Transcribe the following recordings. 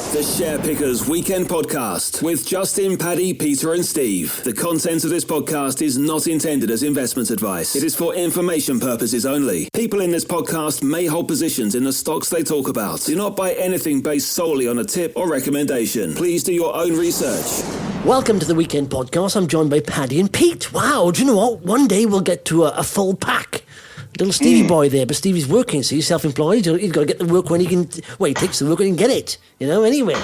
The SharePickers Weekend Podcast with Justin, Paddy, Peter and Steve. The content of this podcast is not intended as investment advice. It is for information purposes only. People in this podcast may hold positions in the stocks they talk about. Do not buy anything based solely on a tip or recommendation. Please do your own research. Welcome to the Weekend Podcast. I'm joined by Paddy and Pete. Wow, do you know what? One day we'll get to a full pack. Little Stevie boy there, but Stevie's working, so he's self-employed. He's got to get the work when he can. Well, he takes the work when he can get it, anyway.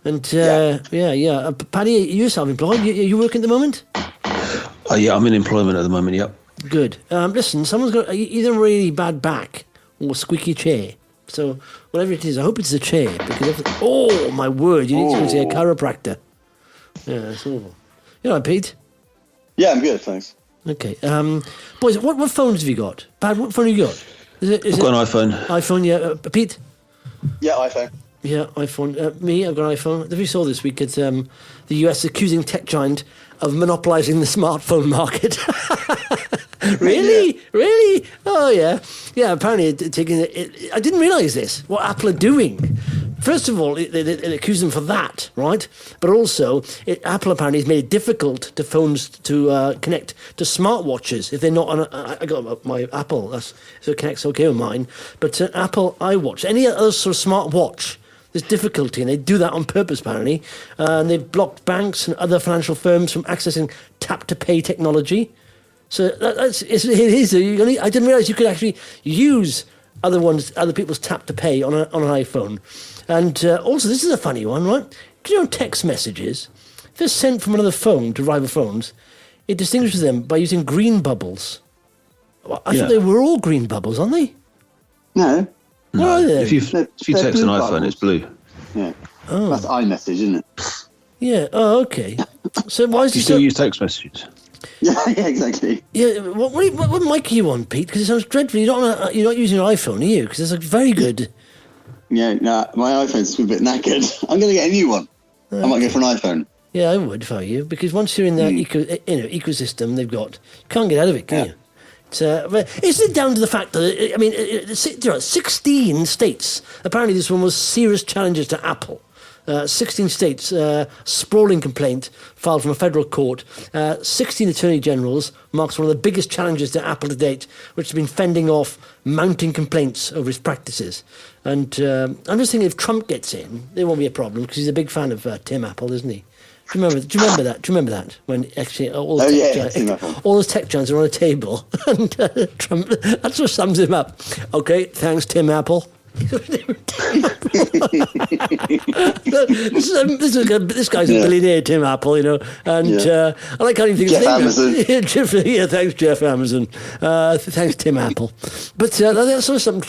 And, Paddy, you're self-employed. You working at the moment? Yeah, I'm in employment at the moment, yep. Good. Listen, someone's got either a really bad back or a squeaky chair. So, whatever it is, I hope it's a chair. Because oh, my word, you need to go see a chiropractor. Yeah, that's awful. You all right, Pete? Yeah, I'm good, thanks. Okay. Boys, what phones have you got? Pat, what phone have you got? I've got an iPhone. iPhone, yeah. Pete? Yeah, iPhone. Yeah, iPhone. Me, I've got an iPhone. If you saw this week, it's the US accusing tech giant of monopolising the smartphone market. Really? Yeah. Really? Oh, yeah. Yeah, apparently I didn't realise this, what Apple are doing. First of all, they accuse them for that, right? But also, Apple apparently has made it difficult to phones to connect to smartwatches if they're not on. I got my Apple, so it connects okay with mine. But Apple iWatch, any other sort of smartwatch, there's difficulty, and they do that on purpose apparently. And they've blocked banks and other financial firms from accessing tap-to-pay technology. So it is. I didn't realise you could actually use other people's tap-to-pay on an iPhone. And also, this is a funny one, right? Do you know text messages, if they're sent from another phone to rival phones, it distinguishes them by using green bubbles. Well, I thought they were all green bubbles, aren't they? No. What are they? If you text an iPhone, bubbles. It's blue. Yeah. Oh. That's iMessage, isn't it? Yeah. Oh, okay. So why is you still use text messages? Yeah, exactly. Yeah. What mic are you on, Pete? Because it sounds dreadful. You're not using your iPhone, are you? Because it's very good. Yeah, no, my iPhone's a bit knackered. I'm going to get a new one. Okay. I might go for an iPhone. Yeah, I would if I were you, because once you're in that ecosystem they've got, you can't get out of it, can you? Isn't it down to the fact that 16 states? Apparently, this one was serious challenges to Apple. 16 states, sprawling complaint filed from a federal court. 16 attorney generals marks one of the biggest challenges to Apple to date, which has been fending off mounting complaints over its practices. And I'm just thinking if Trump gets in, there won't be a problem because he's a big fan of Tim Apple, isn't he? Do you remember that? Do you remember that when actually all those tech giants are on a table and Trump? That's what sums him up. Okay, thanks, Tim Apple. This guy's a billionaire, Tim Apple, and I like how he thinks. Jeff Amazon. Thanks, Jeff Amazon. Thanks, Tim Apple. But that's sort of some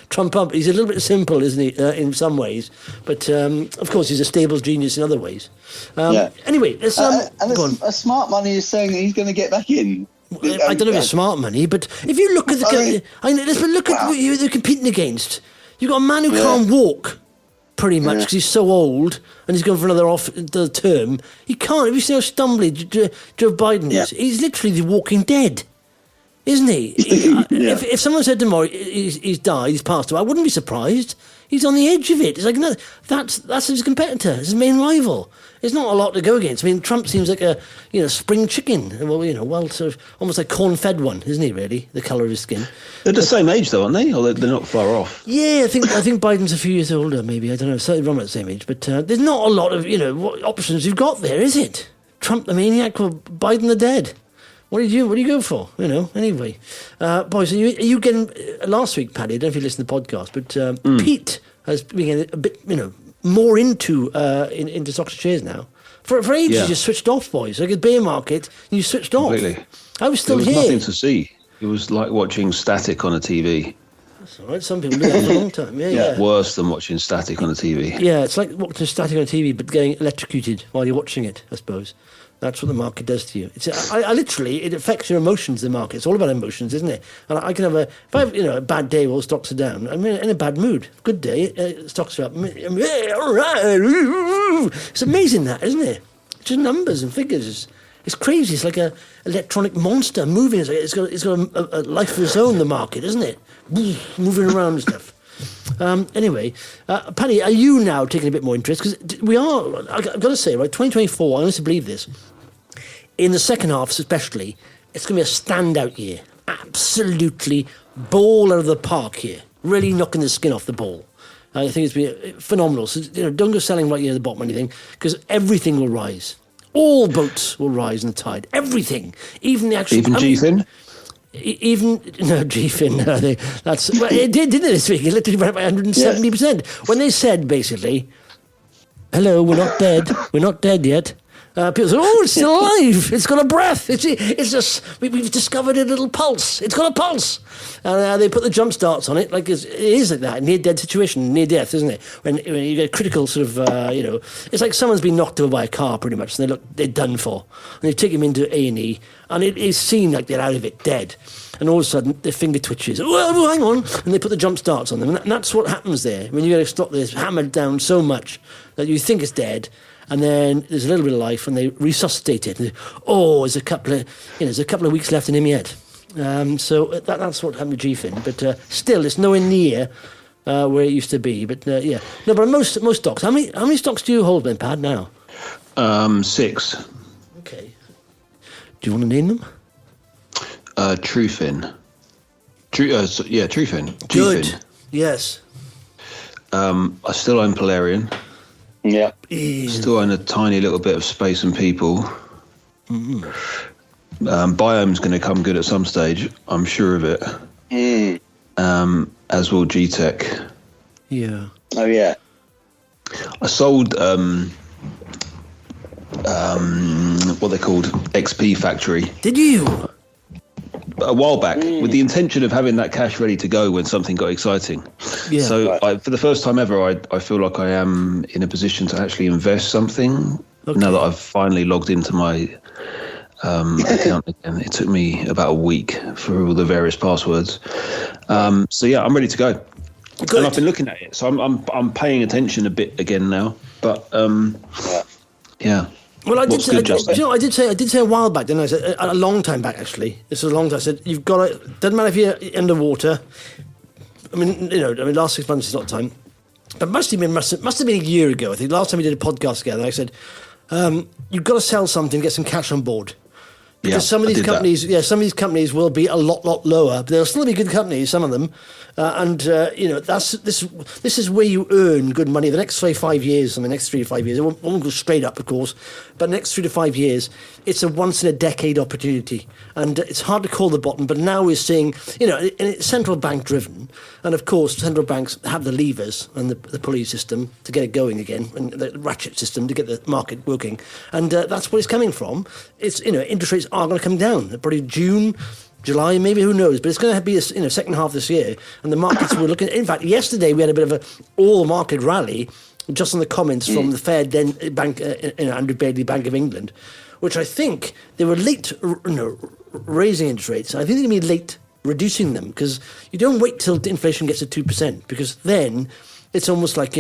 Trump up. He's a little bit simple, isn't he, in some ways? But of course, he's a stable genius in other ways. Anyway, let's go on. Smart money is saying he's going to get back in. I don't know if it's smart money, but if you look at look at what you're competing against. You've got a man who can't walk, pretty much, because he's so old, and he's going for another term. He can't. Have you seen how stumbly Joe Biden is? He's literally the walking dead, isn't he? If someone said tomorrow he's died, he's passed away, I wouldn't be surprised. He's on the edge of it. It's like, no, that's his competitor, his main rival. There's not a lot to go against. I mean, Trump seems like a spring chicken. Well, sort of almost like corn-fed one, isn't he? Really, the colour of his skin. They're the same age, though, aren't they? Or they're not far off. Yeah, I think Biden's a few years older. Maybe I don't know. Certainly, around the same age. But there's not a lot of what options you've got there, is it? Trump the maniac or Biden the dead? What do you go for? Anyway, boys, are you getting last week, Paddy? I don't know if you listened to the podcast, but Pete has been getting a bit, more into stocks and shares now. For ages, you switched off, boys. Like a bear market, you switched off. Completely. I was still here. There was nothing to see. It was like watching static on a TV. That's all right. Some people do that for a long time. Yeah. Worse than watching static on a TV. Yeah, it's like watching static on a TV, but getting electrocuted while you're watching it, I suppose. That's what the market does to you. I literally, it affects your emotions, the market. It's all about emotions, isn't it? And I can have if I have a bad day while stocks are down, I'm in a bad mood. Good day, stocks are up. All right. It's amazing that, isn't it? Just numbers and figures. It's crazy. It's like a electronic monster moving. It's got a life of its own, the market, isn't it? Moving around and stuff. Anyway, Paddy, are you now taking a bit more interest? Because we are, I've got to say, right, 2024, I honestly believe this, in the second half especially, it's going to be a standout year. Absolutely ball out of the park here. Really knocking the skin off the ball. I think it's been phenomenal. So, don't go selling right near the bottom or anything, because everything will rise. All boats will rise in the tide. Everything. Even the actual... Even G-Fin? G-Fin, it did, didn't it, this week? It literally went up by 170%. Yes. When they said, basically, hello, we're not dead. We're not dead yet. People said, oh, it's still alive. It's got a breath. It's just, we've discovered a little pulse. It's got a pulse. And they put the jump starts on it. Like it is like that, near-dead situation, near death, isn't it? When you get critical sort of, it's like someone's been knocked over by a car pretty much, and they're done for. And they take him into A&E, and it is seen like they're out of it, dead. And all of a sudden, their finger twitches. Oh, hang on. And they put the jump starts on them. And that's what happens there. When you got to stop this hammered down so much that you think it's dead, and then there's a little bit of life, and they resuscitate it. And there's a couple of weeks left in him yet. So that's what happened to G-Fin. But still, it's nowhere near where it used to be. But yeah, no. But most stocks. How many stocks do you hold, then, Pad? Now? 6. Okay. Do you want to name them? Trufin. Trufin. Good. G-Fin. Yes. I still own Polarian. Yeah. Still own a tiny little bit of Space and People. Mm-hmm. Biome's going to come good at some stage. I'm sure of it. As will G-Tech. Yeah. Oh, yeah. I sold what they're called, XP Factory. Did you? A while back, with the intention of having that cash ready to go when something got exciting. Yeah. So for the first time ever, I feel like I am in a position to actually invest something. Okay. Now that I've finally logged into my account again. It took me about a week for all the various passwords. So yeah, I'm ready to go. Good. And I've been looking at it, so I'm paying attention a bit again now. But yeah. Well, I did say a while back, didn't I? I said, a long time back, actually. This was a long time. I said, you've got to, doesn't matter if you're underwater. Last 6 months is not time. But must have been a year ago. I think last time we did a podcast together, I said, you've got to sell something, get some cash on board. Because some of these companies will be a lot lower, but they'll still be good companies, some of them. This is where you earn good money. The next 5 years, the next 3 to 5 years, it won't go straight up, of course, but the next 3 to 5 years, it's a once in a decade opportunity. And it's hard to call the bottom, but now we're seeing, and it's central bank driven. And of course, central banks have the levers and the pulley system to get it going again, and the ratchet system to get the market working. And that's where it's coming from. It's, interest rates are going to come down. Probably June, July, maybe, who knows? But it's going to be a second half this year. And the markets were looking... In fact, yesterday we had a bit of a all-market rally just on the comments from the Fed Bank, Andrew Bailey, Bank of England, which I think they were late raising interest rates. I think they're going to be late reducing them, because you don't wait till inflation gets to 2%, because then it's almost like,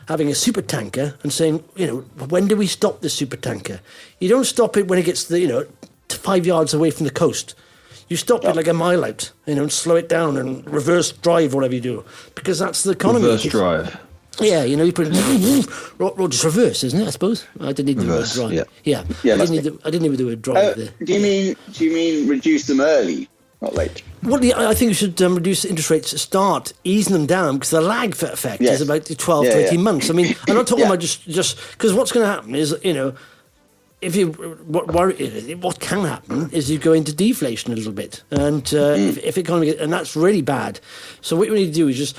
having a super tanker and saying, when do we stop this super tanker? You don't stop it when it gets 5 yards away from the coast. You stop it like a mile out, and slow it down and reverse drive, whatever you do, because that's the economy. Reverse drive. Yeah, you put it, just reverse, isn't it? I suppose I didn't need reverse, the word drive. Yeah. I didn't need the word drive there. Do you mean reduce them early, not late? Well, I think you should reduce interest rates, start easing them down, because the lag effect is about 12 to 18 months. I mean, I'm not talking about just because what's going to happen is, if you worry, what can happen is you go into deflation a little bit, and if economy, and that's really bad. So what you need to do is just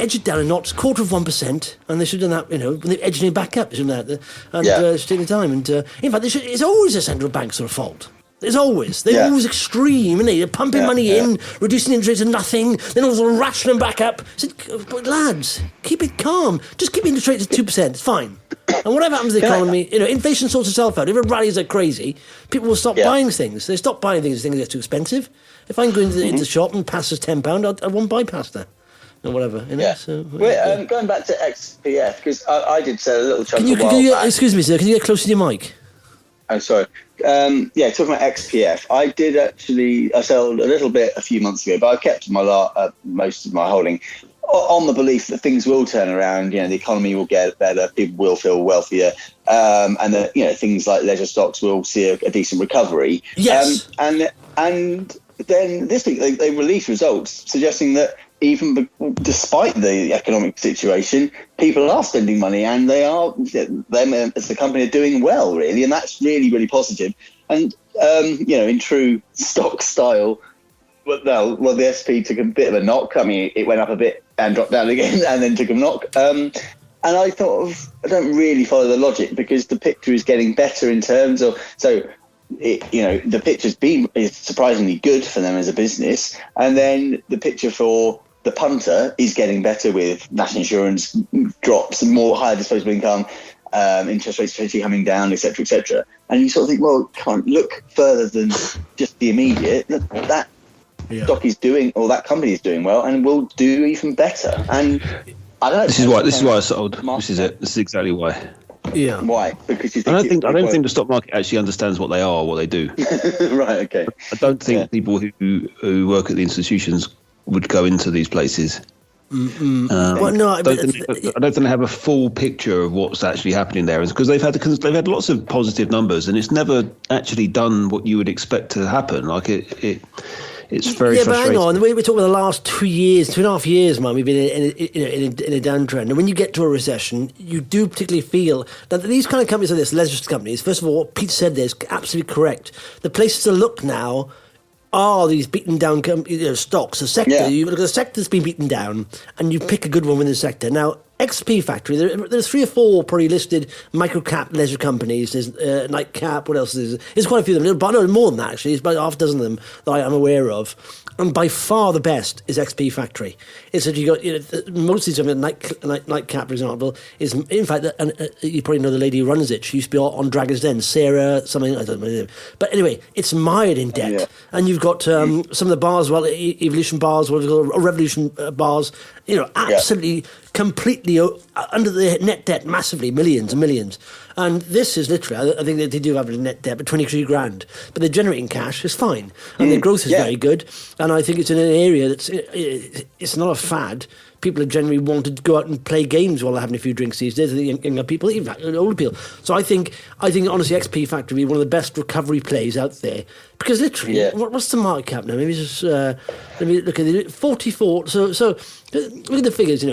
edge it down a notch, 1/4%, and they should have done that. When they're edging it back up, they should have done that, and take the time. And in fact, it's always a central bank's sort of fault. They're always extreme, isn't they? They're pumping money in, reducing interest to nothing, then also rationing them back up. I said, but lads, keep it calm. Just keep interest rates at 2%. It's fine. And whatever happens to the economy, inflation sorts itself out. If it rallies like crazy, people will stop buying things. They stop buying things get too expensive. If I can go into the shop and pasta's £10, I won't buy pasta. Or whatever. So, going back to XPF, because I did sell a little chunk of back. Excuse me, sir, can you get close to your mic? I'm sorry. Talking about XPF, I sold a little bit a few months ago, but I kept most of my holding. on the belief that things will turn around, the economy will get better, people will feel wealthier, and that things like leisure stocks will see a decent recovery. Yes. And then this week they released results suggesting that even despite the economic situation, people are spending money, and them as the company are doing well, really, and that's really, really positive. And in true stock style. Well, the SP took a bit of a knock. I mean, it went up a bit and dropped down again, and then took a knock. And I thought, I don't really follow the logic, because the picture is getting better in terms of the picture's is surprisingly good for them as a business, and then the picture for the punter is getting better with national insurance drops and more higher disposable income, interest rates potentially coming down, etc., etc. And you sort of think, well, can't look further than just the immediate. That stock is doing, or that company is doing well, and will do even better. And I don't know. This is why I sold. This is it. This is exactly why. Yeah. Why? Because I don't think the stock market actually understands what they are or what they do. Right. Okay. I don't think people who work at the institutions would go into these places. Well, no, I don't think they have a full picture of what's actually happening there, because they've had lots of positive numbers, and it's never actually done what you would expect to happen. Like it's very frustrating. But hang on, we're talking about the last 2.5 years, man. We've been in a downtrend, and when you get to a recession, you do particularly feel that these kind of companies like this, leisure companies. First of all, what Pete said there is absolutely correct. The places to look now are these beaten down stocks. The sector, you look at the sector that's been beaten down, and you pick a good one within the sector. Now, XP Factory, there's 3 or 4 probably listed micro-cap leisure companies. There's Nightcap, what else is there? There's quite a few of them, but no, more than that, actually. There's about half a dozen of them that I'm aware of. And by far the best is XP Factory. It's that you got, most of these, Nightcap, for example, is, in fact, and you probably know the lady who runs it. She used to be on Dragon's Den, Sarah, something, I don't know. But anyway, it's mired in debt. Yeah. And you've got some of the bars, Evolution bars, Revolution bars, absolutely, completely under the net debt massively, millions and millions. And this is literally, I think they do have a net debt of 23 grand, but they're generating cash, it's fine. And their growth is very good. And I think it's in an area it's not a fad. People have generally wanted to go out and play games while they're having a few drinks these days, the younger people, even older people. So I think honestly, XP Factory will be one of the best recovery plays out there. Because literally, what's the market cap now? Maybe just, let me look at it, 44. So look at the figures,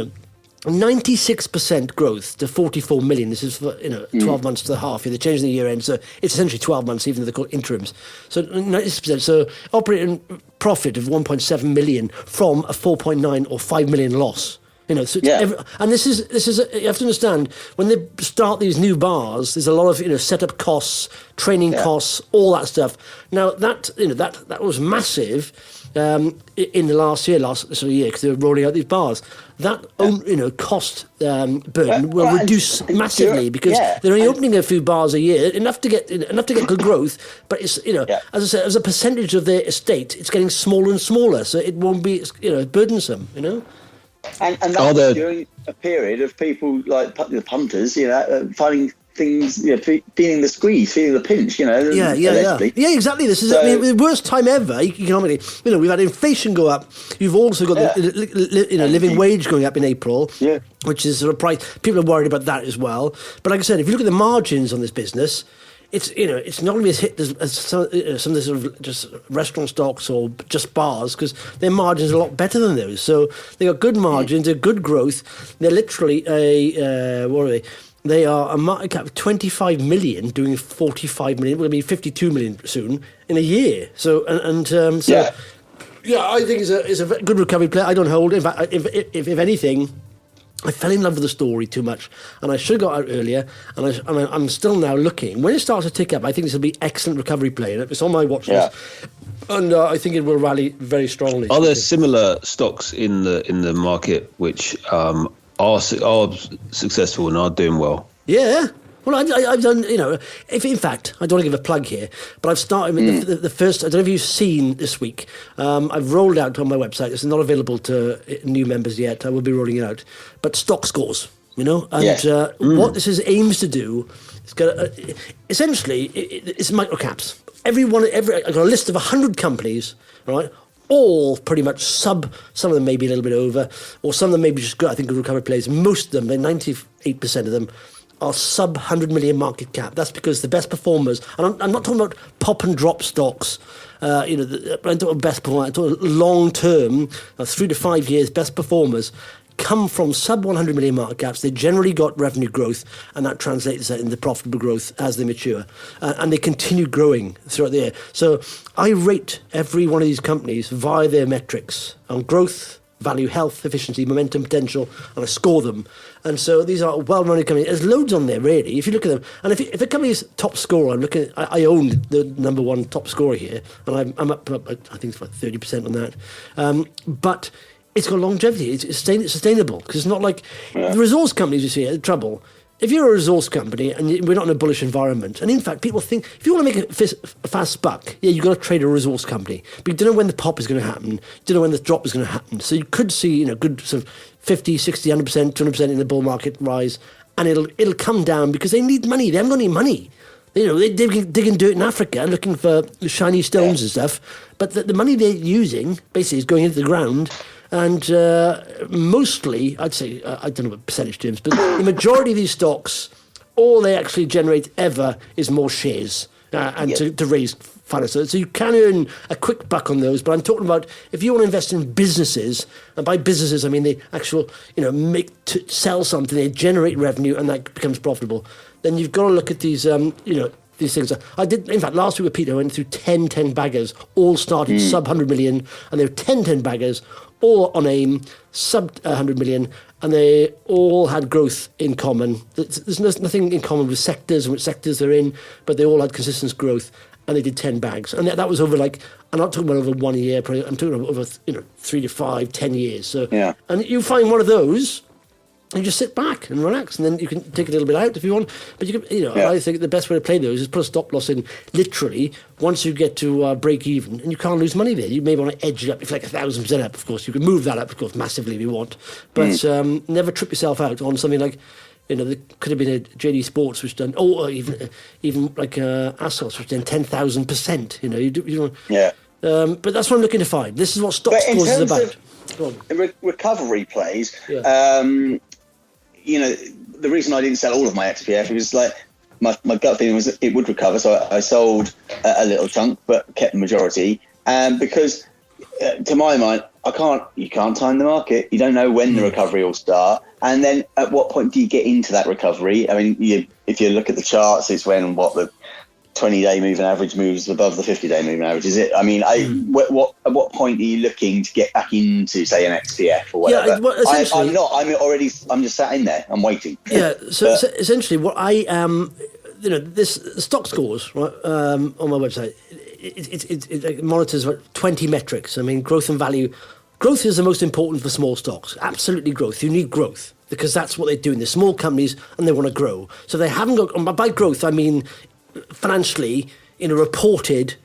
96% growth to 44 million. This is for 12 months to the half year. They're changing the year end, so it's essentially 12 months, even though they're called interims. So 96%. So operating profit of 1.7 million from a 4.9 or 5 million loss. And this is you have to understand, when they start these new bars, there's a lot of setup costs, training costs, all that stuff. Now that was massive. In the last year, because they were rolling out these bars, that cost burden will reduce massively, because they're only opening a few bars a year, enough to get good growth. But it's as I said, as a percentage of their estate, it's getting smaller and smaller, so it won't be burdensome. And that's during a period of people like the punters, finding things, feeling the squeeze, feeling the pinch, Yeah, exactly. This is the worst time ever economically. We've had inflation go up. You've also got the living wage going up in April, which is sort of price. People are worried about that as well. But like I said, if you look at the margins on this business, it's not going to be as hit as some of the sort of just restaurant stocks or just bars, because their margins are a lot better than those. So they got good margins, they're good growth. They're literally what are they? They are a market cap of 25 million, doing 45 million. We're going to be 52 million soon in a year. So I think it's a good recovery play. I don't hold. In fact, if anything, I fell in love with the story too much, and I should have got out earlier. And I'm still now looking. When it starts to tick up, I think this will be excellent recovery play. It's on my watch list, and I think it will rally very strongly. Are there similar stocks in the market which are successful and are doing well? Yeah. Well, I've done, if in fact, I don't want to give a plug here, but I've started with the first, I don't know if you've seen this week, I've rolled out on my website, it's not available to new members yet, I will be rolling it out, but StockScores, and what this aims to do, is essentially, it's microcaps. I've got a list of 100 companies, right? all pretty much some of them maybe a little bit over, or some of them maybe just good, I think, good recovery plays. Most of them, 98% of them, are sub 100 million market cap. That's because the best performers, and I'm not talking about pop and drop stocks, I'm talking about best performers, I'm talking long term, 3 to 5 years, best performers come from sub 100 million market caps. They generally got revenue growth, and that translates into profitable growth as they mature. And they continue growing throughout the year. So I rate every one of these companies via their metrics on growth, value, health, efficiency, momentum, potential, and I score them. And so these are well-run companies. There's loads on there, really, if you look at them. And if a company's top scorer, I own the number one top scorer here, and I'm up, I think it's about 30% on that. But it's got longevity. It's sustainable, because it's not like the resource companies you see are trouble. If you're a resource company and we're not in a bullish environment, and in fact, people think if you want to make a fast buck, you've got to trade a resource company. But you don't know when the pop is going to happen. You don't know when the drop is going to happen. So you could see, good sort of 50, 60, 100%, 200% in the bull market rise, and it'll come down because they need money. They haven't got any money. They're digging dirt in Africa looking for shiny stones and stuff. But the money they're using basically is going into the ground. And mostly, I'd say, I don't know what percentage terms, but the majority of these stocks, all they actually generate ever is more shares to raise finance. So you can earn a quick buck on those, but I'm talking about if you want to invest in businesses, and by businesses I mean the actual, sell something, they generate revenue, and that becomes profitable, then you've got to look at these, these things. I did, in fact, last week with Peter, I went through 10 baggers, all started sub 100 million, and there were 10 baggers, all on AIM, sub 100 million, and they all had growth in common. There's nothing in common with sectors and which sectors they're in, but they all had consistent growth, and they did 10 bags. And that was over, I'm not talking about over 1 year, I'm talking about over 3 to 5, 10 years. So, and you find one of those, you just sit back and relax, and then you can take a little bit out if you want. But you can, I think the best way to play those is put a stop loss in literally once you get to break even, and you can't lose money there. You may want to edge it up. If 1,000% up, of course, you can move that up, of course, massively if you want. But never trip yourself out on something like, there could have been a JD Sports which done, or even like Assos which done 10,000%. But that's what I'm looking to find. This is what StockScores is about. Recovery plays. The reason I didn't sell all of my XPF, it was like my gut feeling was that it would recover, so I sold a little chunk but kept the majority. Because to my mind, you can't time the market. You don't know when the recovery will start, and then at what point do you get into that recovery? I mean, if you look at the charts, it's when the 20-day moving average moves above the 50-day moving average. Is it? I mean, at what point are you looking to get back into, say, an XPF or whatever? I'm not. I'm just sat in there. I'm waiting. Yeah. So essentially, what I this StockScores, right, on my website, it monitors 20 metrics. I mean, growth and value. Growth is the most important for small stocks. Absolutely, growth. You need growth because that's what they're doing. They're small companies and they want to grow. So they haven't got. By growth, I mean financially, reported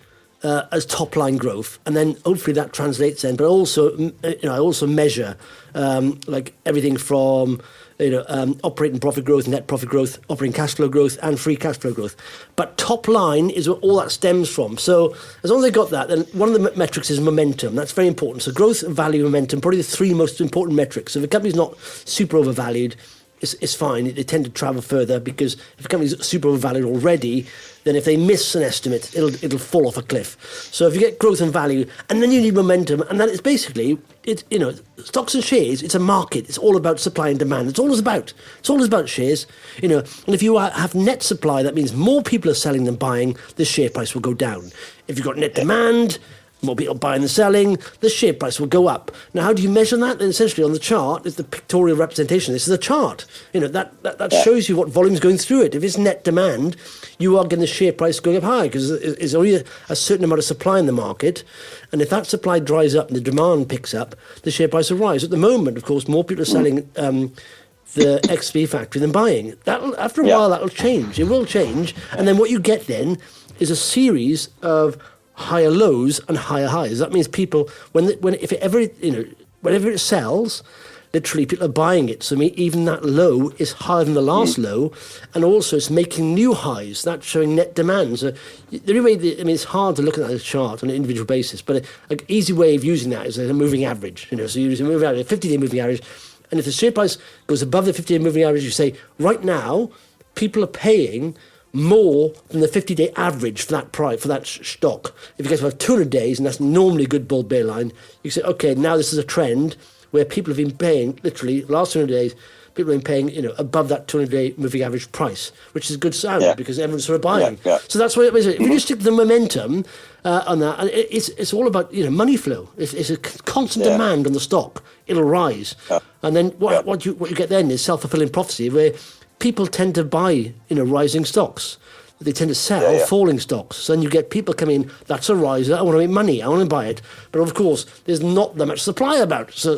as top line growth, and then hopefully that translates in. But also, I also measure like everything from operating profit growth, net profit growth, operating cash flow growth, and free cash flow growth. But top line is where all that stems from. So as long as they got that, then one of the metrics is momentum. That's very important. So growth, value, momentum, probably the three most important metrics. So if a company's not super overvalued, it's fine. They tend to travel further because if a company's super overvalued already, then if they miss an estimate, it'll fall off a cliff. So if you get growth and value, and then you need momentum, and that is basically stocks and shares. It's a market. It's all about supply and demand. It's all about shares. And if you have net supply, that means more people are selling than buying. The share price will go down. If you've got net demand, more people buying and selling, the share price will go up. Now, how do you measure that? Then essentially on the chart is the pictorial representation. This is a chart. That shows you what volume's going through it. If it's net demand, you are getting the share price going up high because there's only a certain amount of supply in the market. And if that supply dries up and the demand picks up, the share price will rise. At the moment, of course, more people are selling the XP factory than buying. After a while, that'll change. It will change. And then what you get then is a series of higher lows and higher highs. That means people, whenever it sells, literally people are buying it. So I mean, even that low is higher than the last low, and also it's making new highs. That's showing net demand. So the only way, it's hard to look at that chart on an individual basis, but an easy way of using that is a moving average. So you use a moving average, a 50-day moving average, and if the share price goes above the 50-day moving average, you say right now people are paying more than the 50-day average for that price, for that stock. If you get to about 200 days, and that's normally a good bull-bear line, you say, okay, now this is a trend where people have been paying, literally, last 200 days, people have been paying, above that 200-day moving average price, which is a good sign because everyone's sort of buying. Yeah. So that's what it is. If you just stick to the momentum on that, and it's all about, money flow. It's a constant demand on the stock. It'll rise. Yeah. And then what you get then is self-fulfilling prophecy, where people tend to buy, rising stocks. They tend to sell falling stocks. So then you get people coming in, that's a riser, I want to make money, I want to buy it. But of course, there's not that much supply about. So,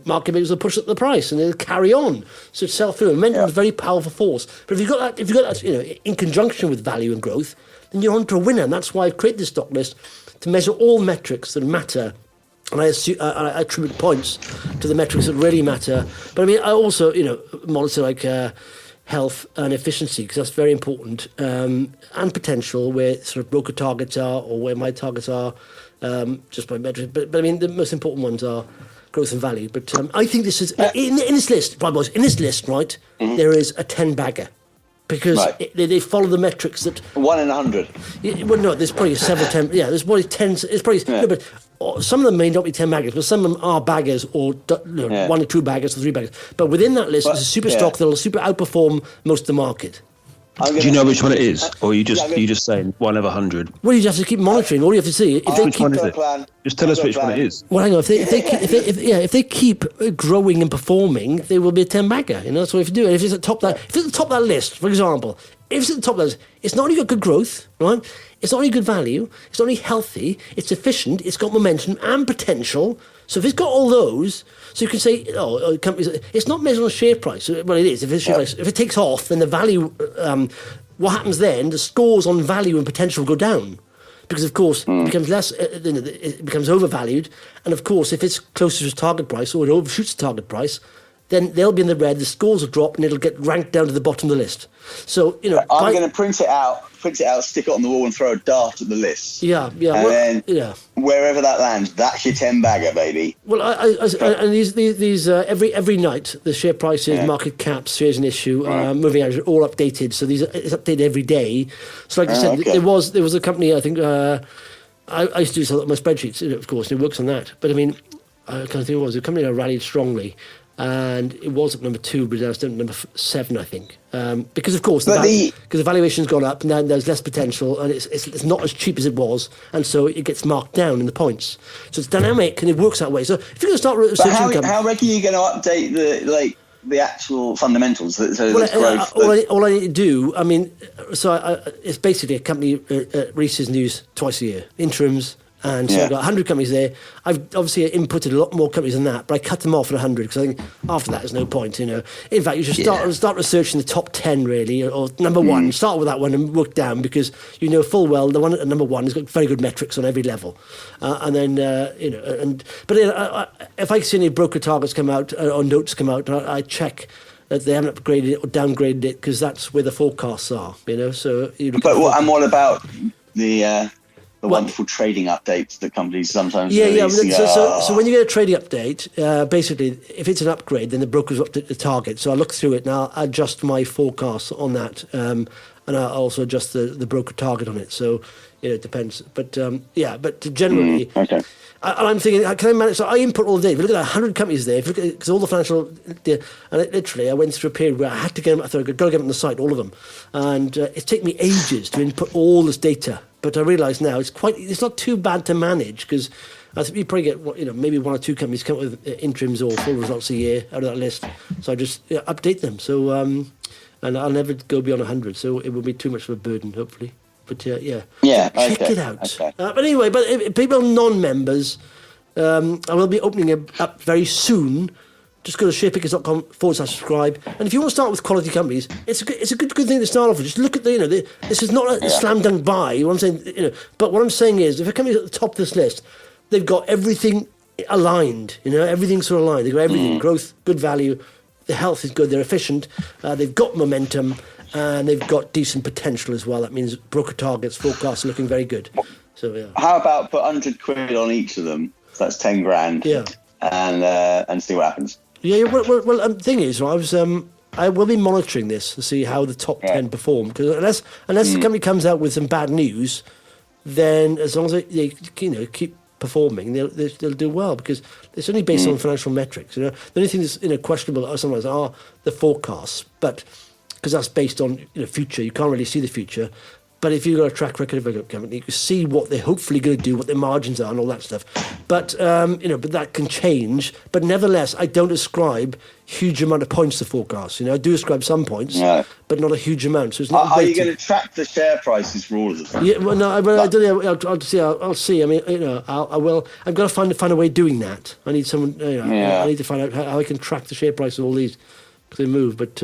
market makers will push up the price and they'll carry on. So it's sell-through. Momentum is a very powerful force. But if you've got that, in conjunction with value and growth, then you're on to a winner. And that's why I've created this stock list to measure all metrics that matter. And I attribute points to the metrics that really matter. But I also, monitor like health and efficiency, because that's very important, and potential, where sort of broker targets are or where my targets are, just by metrics. But the most important ones are growth and value. But I think this is, in this list, right, boys, in this list, right, there is a 10-bagger. Because they follow the metrics that 1 in 100. Well, no, there's probably several 10. Yeah, there's probably 10. It's probably no, but some of them may not be 10 baggers, but some of them are baggers or 1 or 2 baggers or 3 baggers. But within that list is a super stock that'll super outperform most of the market. Do you know which one it is, or you just saying 1 of 100? Well, you just have to keep monitoring. All you have to see which one is it? Just tell us which one it is. Well, hang on. If they keep growing and performing, they will be a 10 bagger. That's what you have to do. And if it's at top that of that list, for example, if it's at the top of that list, it's not only got good growth, right? It's not only good value. It's not only healthy. It's efficient. It's got momentum and potential. So if it's got all those, so you can say, companies. It's not measured on share price. Well, it is. If it's share price, if it takes off, then the value. What happens then? The scores on value and potential go down, because of course it becomes less. It becomes overvalued, and of course, if it's closer to its target price or it overshoots the target price, then they'll be in the red. The scores will drop, and it'll get ranked down to the bottom of the list. So I'm going to print it out, stick it on the wall, and throw a dart at the list. Yeah. And then wherever that lands, that's your 10 bagger, baby. Well, and these every night the share prices, market caps, shares in issue, moving averages are all updated. So it's updated every day. So like I said, there was a company, I think I used to do my spreadsheets, of course, and it works on that. But I can't think it was a company that rallied strongly. And it was at number 2, but now it's down to number 7, I think. Because of course, the valuation's gone up, and then there's less potential, and it's not as cheap as it was, and so it gets marked down in the points. So it's dynamic, and it works that way. So if you're going to start researching, how regularly are you going to update the actual fundamentals? All I need to do, it's basically a company releases news twice a year, interims. And so I've got 100 companies there. I've obviously inputted a lot more companies than that, but I cut them off at 100 because I think after that there's no point. In fact, you should start researching the top 10 really, or number 1. Start with that one and work down, because you know full well the one at number 1 has got very good metrics on every level. And then if I see any broker targets come out or notes come out, I check that they haven't upgraded it or downgraded it, because that's where the forecasts are. So what about the wonderful trading updates that companies sometimes release? So when you get a trading update, basically, if it's an upgrade, then the broker's up to the target. So I look through it and I'll adjust my forecast on that, and I'll also adjust the broker target on it. So it depends. But generally, okay. I'm thinking, can I manage? So I input all day. If you look at 100 companies there, because all the financial, and literally, I went through a period where I had to get them. I thought I've got to get them on the site, all of them, and it's taken me ages to input all this data. But I realise now it's not too bad to manage, because I think you probably get maybe 1 or 2 companies come up with interims or full results a year out of that list. So I just update them. So and I'll never go beyond 100. So it will be too much of a burden, hopefully. But check it out. Okay. But anyway, if people are non-members, I will be opening it up very soon. Just go to sharepickers.com/subscribe. And if you want to start with quality companies, it's a good thing to start off with. Just look at this is not a slam dunk buy. What I'm saying, but what I'm saying is, if a company's at the top of this list, they've got everything aligned. Everything's sort of aligned. They've got everything: growth, good value, the health is good, they're efficient, they've got momentum, and they've got decent potential as well. That means broker targets, forecasts are looking very good. So yeah. How about put 100 quid on each of them? So that's 10 grand. Yeah. And see what happens. Yeah. Well, thing is, I will be monitoring this to see how the top 10 perform, because unless the company comes out with some bad news, then as long as they keep performing, they'll do well, because it's only based on financial metrics. The only thing that's questionable sometimes are the forecasts, but because that's based on future, you can't really see the future. But if you've got a track record of a company, you can see what they're hopefully going to do, what their margins are, and all that stuff. But but that can change. But nevertheless, I don't ascribe huge amount of points to forecasts. I do ascribe some points, but not a huge amount. So it's not. Are you going to track the share prices for all of them? Yeah, well, no, I don't know. I'll see. I mean, I will. I've got to find a way of doing that. I need someone. I need to find out how I can track the share price of all these because they move. But.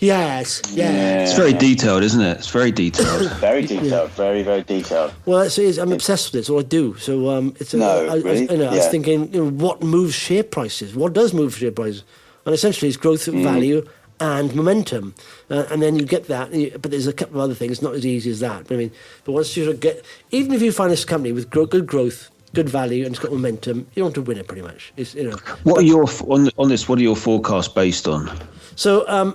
Yes. It's very detailed, isn't it? It's very detailed. Very detailed. Very, very detailed. Well, I'm obsessed with it. It's all I do. So it's. Really? I was thinking, what moves share prices? What does move share prices? And essentially, it's growth, value, and momentum. And then you get that. But there's a couple of other things. Not as easy as that. But once you get, even if you find this company with good growth, good value, and it's got momentum, you don't have to win it. Pretty much. It's, What are your on this? What are your forecasts based on? So.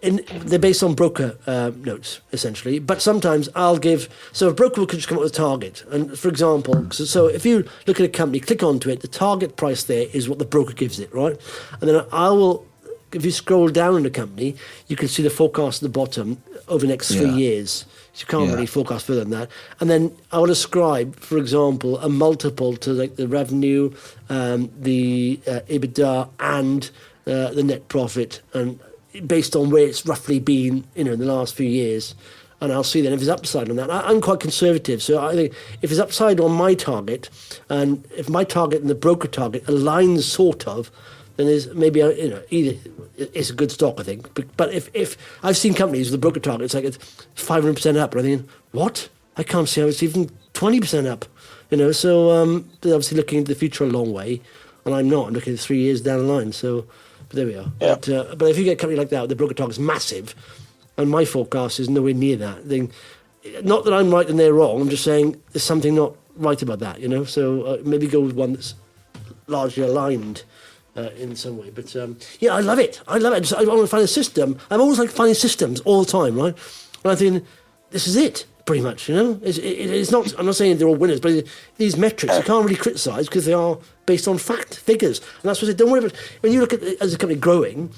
They're based on broker notes, essentially. But sometimes I'll give... So a broker could just come up with a target. And for example, so if you look at a company, click onto it, the target price there is what the broker gives it, right? And then I will... If you scroll down in the company, you can see the forecast at the bottom over the next 3 years. So you can't really forecast further than that. And then I would ascribe, for example, a multiple to like the revenue, the EBITDA, and the net profit, and based on where it's roughly been, in the last few years. And I'll see then if there's upside on that. I'm quite conservative, so I think if there's upside on my target, and if my target and the broker target aligns sort of, then there's maybe, either it's a good stock, I think. But if I've seen companies with the broker target, it's 500% up, and I'm thinking, what? I can't see how it's even 20% up. So they're obviously looking into the future a long way, and I'm not. I'm looking at 3 years down the line, so... But there we are. Yeah. But if you get a company like that, the broker target's massive, and my forecast is nowhere near that. Then, not that I'm right and they're wrong. I'm just saying there's something not right about that. So maybe go with one that's largely aligned in some way. But I love it. I want to find a system. I'm always like finding systems all the time, right? And I think this is it. Pretty much, it's not. I'm not saying they're all winners, but these metrics you can't really criticise because they are based on fact, figures, and that's what I say. Don't worry about when you look at as a company growing.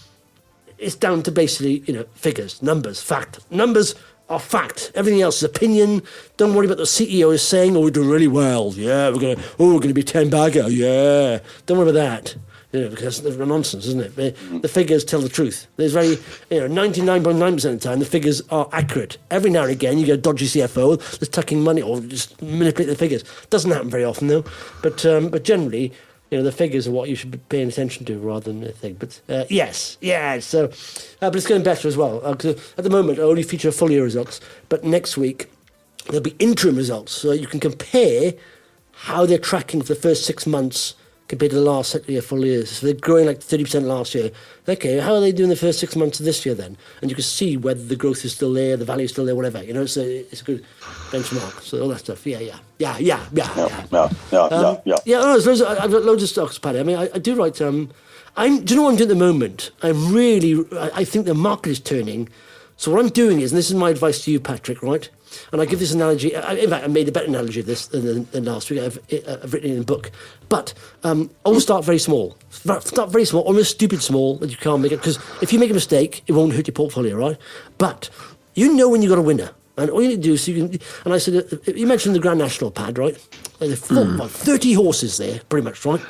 It's down to basically figures, numbers, fact. Numbers are fact. Everything else is opinion. Don't worry about the CEO is saying, "Oh, we're doing really well. Yeah, we're going to be 10 bagger. Yeah." Don't worry about that. Because that's nonsense, isn't it? The figures tell the truth. There's 99.9% of the time, the figures are accurate. Every now and again, you get a dodgy CFO that's tucking money or just manipulate the figures. Doesn't happen very often, though. But generally, the figures are what you should be paying attention to rather than the thing. But yes. So, but it's getting better as well. At the moment, I only feature full year results. But next week, there'll be interim results, so you can compare how they're tracking for the first 6 months compared to the last full year. So they're growing like 30% last year. Okay, how are they doing the first 6 months of this year then? And you can see whether the growth is still there, the value is still there, whatever. So it's a good benchmark. So all that stuff. Yeah. I've got loads of stocks, Paddy. I mean, I do write. Do you know what I'm doing at the moment? I think the market is turning. So what I'm doing is, and this is my advice to you, Patrick, right? And I give this analogy. In fact, I made a better analogy of this than last week. I've written it in a book. But always start very small. Start very small, almost stupid small, that you can't make it. Because if you make a mistake, it won't hurt your portfolio, right? But when you've got a winner. And all you need to do is you can... And I said, you mentioned the Grand National, Pad, right? There's 30 horses there, pretty much, right?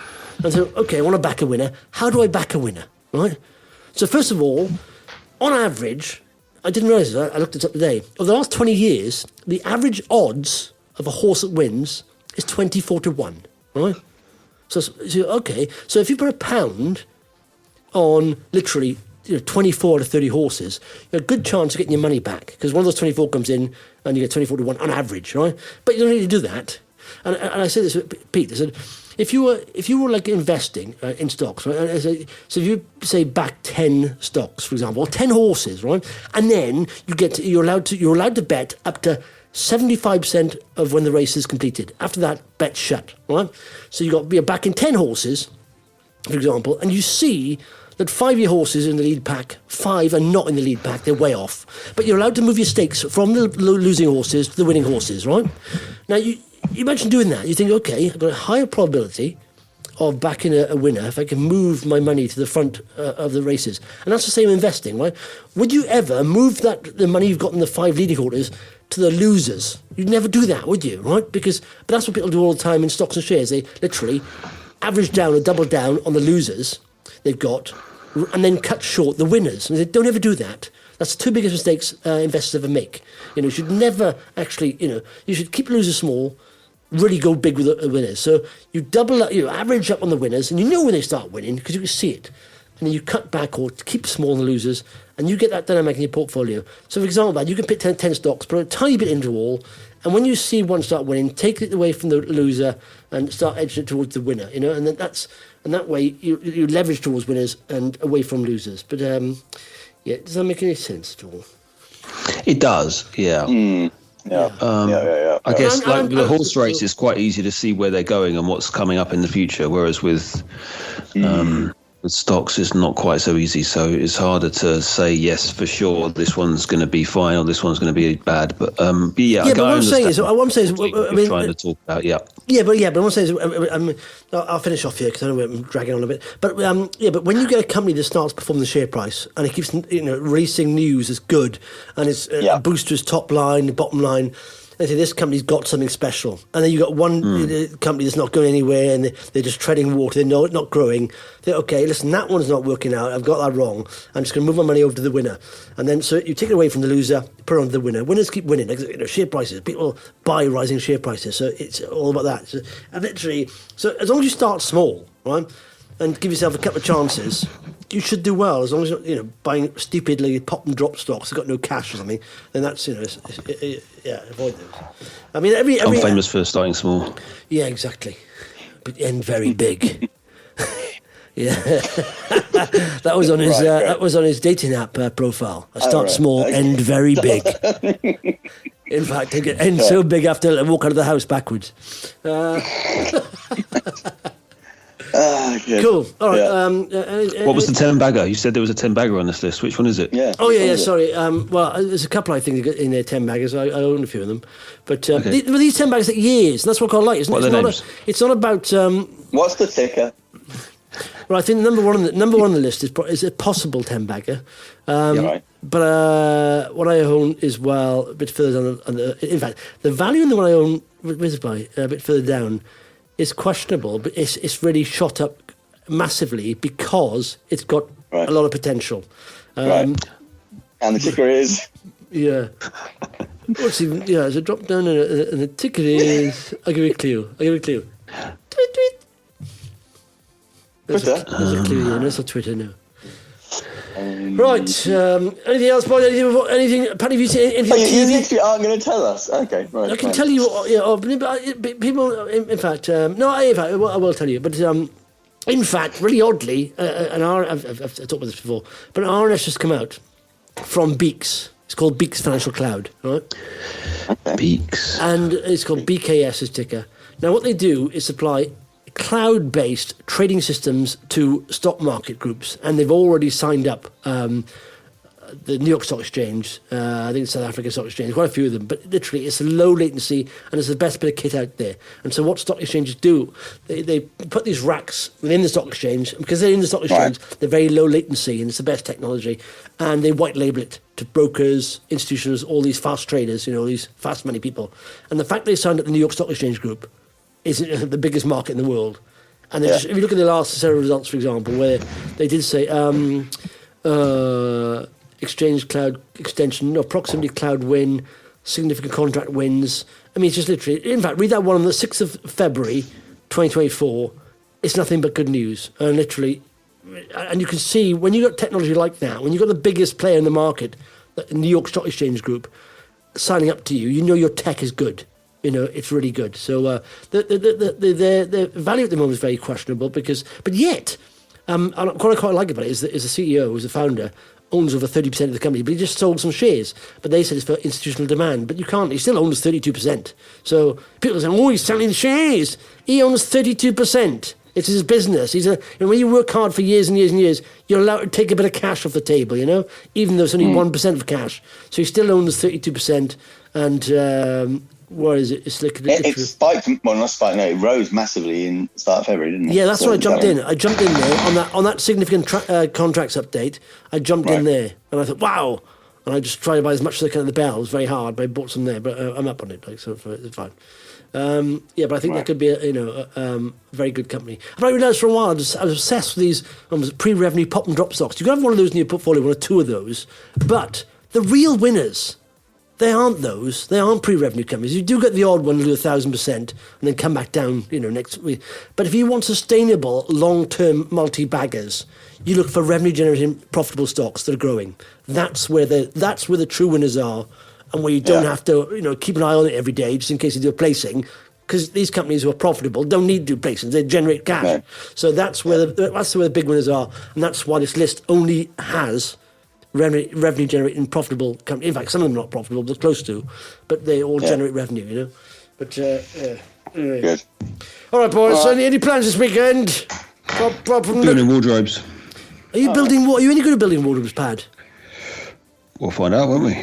And so, okay, I want to back a winner. How do I back a winner, right? So first of all, on average... I didn't realise this, I looked it up today. Over the last 20 years, the average odds of a horse that wins is 24 to 1, right? So if you put £1 on literally 24 to 30 horses, you have a good chance of getting your money back because one of those 24 comes in and you get 24 to 1 on average, right? But you don't need to do that. And I say this, Pete. I said, if you were like investing in stocks, right? And so if you say back 10 stocks, for example, or 10 horses, right? And then you're allowed to bet up to 75% of when the race is completed. After that, bet's shut, right? So you're backing 10 horses, for example, and you see that 5-year horses in the lead pack, 5 are not in the lead pack, they're way off. But you're allowed to move your stakes from the losing horses to the winning horses, right? Now, you imagine doing that. You think, okay, I've got a higher probability of backing a winner if I can move my money to the front of the races. And that's the same investing, right? Would you ever move the money you've got in the 5 leading horses to the losers? You'd never do that, would you, right? But that's what people do all the time in stocks and shares. They literally average down or double down on the losers they've got, and then cut short the winners. And they don't ever do that. That's the 2 biggest mistakes investors ever make. You should never actually, you should keep losers small, really go big with the winners. So you double up, average up on the winners, and you know when they start winning because you can see it. And then you cut back or keep small on the losers, and you get that dynamic in your portfolio. So for example, you can pick 10 stocks, put a tiny bit into all, and when you see one start winning, take it away from the loser and start edging it towards the winner. And that way you leverage towards winners and away from losers. But does that make any sense at all? It does, yeah. Yeah. I guess the horse race is quite easy to see where they're going and what's coming up in the future, whereas with stocks it's not quite so easy. So it's harder to say yes for sure this one's going to be fine or this one's going to be bad. But what I'm saying is, trying to talk about, but what I'm saying is, I'll finish off here because I know I'm dragging on a bit. But but when you get a company that starts performing the share price and it keeps releasing news as good and it's boosts to its top line, the bottom line. They say this company's got something special, and then you got one company that's not going anywhere, and they're just treading water. They know it's not growing. They okay, listen, that one's not working out. I've got that wrong. I'm just going to move my money over to the winner, and then so you take it away from the loser, put it on to the winner. Winners keep winning. Share prices, people buy rising share prices, so it's all about that. So, and literally, so as long as you start small, right, and give yourself a couple of chances, you should do well. As long as you're buying stupidly pop and drop stocks, they've got no cash or something, then that's avoid those. I mean, every I'm famous for starting small. Yeah, exactly, but end very big. Yeah, that was on his dating app profile. I start small, end very big. In fact, I get end so big after I walk out of the house backwards. Cool. All right. What was the 10 bagger? You said there was a 10 bagger on this list. Which one is it? Yeah. Oh yeah. Sorry. Well, there's a couple I think in there 10 baggers. I own a few of them, but these 10 baggers take years. And that's what I like. Isn't what it? Are the names? It's not about. What's the ticker? Well, I think number one on the list is a possible 10 bagger. Right. But what I own is a bit further down. In fact, the value in the one I own, where's it by? A bit further down. Is questionable, but it's really shot up massively because it's got a lot of potential. Right. And the ticker is? Yeah. What's even? Yeah, there's a drop down and the ticker is. I'll give you a clue. Tweet. There's a clue here. That's on Twitter now. Right. Anything else, Boyd? Anything? Paddy, have you seen anything? You actually aren't going to tell us. Okay, right. I can tell you. People. In fact, I will tell you. But in fact, really oddly, I've talked about this before, but an RNS has come out from Beeks. It's called Beeks Financial Cloud, right? Beeks. And it's called BKS as ticker. Now, what they do is supply cloud-based trading systems to stock market groups, and they've already signed up the New York Stock Exchange, I think the South African Stock Exchange, quite a few of them, but literally it's a low latency and it's the best bit of kit out there. And so what stock exchanges do, they put these racks within the stock exchange, and because they're in the stock exchange, they're very low latency and it's the best technology, and they white label it to brokers, institutions, all these fast traders, these fast money people. And the fact they signed up the New York Stock Exchange group is the biggest market in the world. And if you look at the last set of results, for example, where they did say exchange cloud extension, proximity cloud win, significant contract wins. I mean, it's just literally, in fact, read that one on the 6th of February, 2024. It's nothing but good news. And literally, and you can see when you've got technology like that, when you've got the biggest player in the market, the New York Stock Exchange Group, signing up to you, you know your tech is good. it's really good. So the value at the moment is very questionable but yet, what I quite like about it is the CEO, who's the founder, owns over 30% of the company, but he just sold some shares. But they said it's for institutional demand. But you can't. He still owns 32%. So people are saying, "Oh, he's selling shares." He owns 32%. It's his business. When you work hard for years and years and years, you're allowed to take a bit of cash off the table, even though it's only 1% of cash. So he still owns 32%. And what is it? It spiked. Well, not spiked. No, it rose massively in the start of February, didn't it? Yeah, that's why I jumped in. I jumped in there on that significant contracts update. I jumped in there, and I thought, wow! And I just tried to buy as much as I can at the bell. It was very hard, but I bought some there. But I'm up on it, so it's fine. But I think that could be a very good company. But I realised for a while I was obsessed with these pre-revenue pop and drop stocks. You can have one of those in your portfolio, one or two of those, but the real winners. They aren't those. They aren't pre-revenue companies. You do get the odd one to do 1,000% and then come back down, next week. But if you want sustainable, long-term multi-baggers, you look for revenue-generating, profitable stocks that are growing. That's where the true winners are, and where you don't have to, keep an eye on it every day just in case you do a placing. Because these companies who are profitable don't need to do placings; they generate cash. Right. So that's where the big winners are, and that's why this list only has revenue generating profitable companies. In fact, some of them are not profitable, but close to, but they all generate revenue, But good. All right, boys. So any plans this weekend? Building wardrobes. Are you building? What are you any good at building wardrobes, Pad? We'll find out, won't we?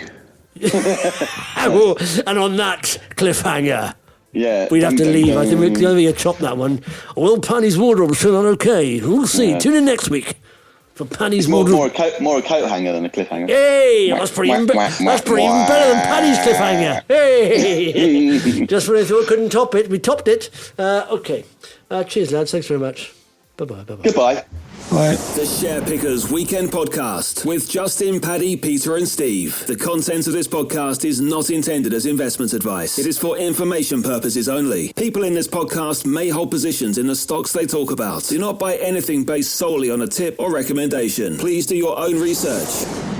And on that cliffhanger, we'd have to leave. I think we're going to chop that one. Will Paddy's wardrobe turn out okay? We'll see. Tune in next week. For Paddy's more a coat hanger than a cliffhanger. Hey, that's pretty even better than Paddy's cliffhanger. Hey, just when I thought I couldn't top it, we topped it. Okay. Cheers, lads. Thanks very much. Bye-bye. Goodbye. Bye. The SharePickers Weekend Podcast with Justin, Paddy, Peter and Steve. The content of this podcast is not intended as investment advice. It is for information purposes only. People in this podcast may hold positions in the stocks they talk about. Do not buy anything based solely on a tip or recommendation. Please do your own research.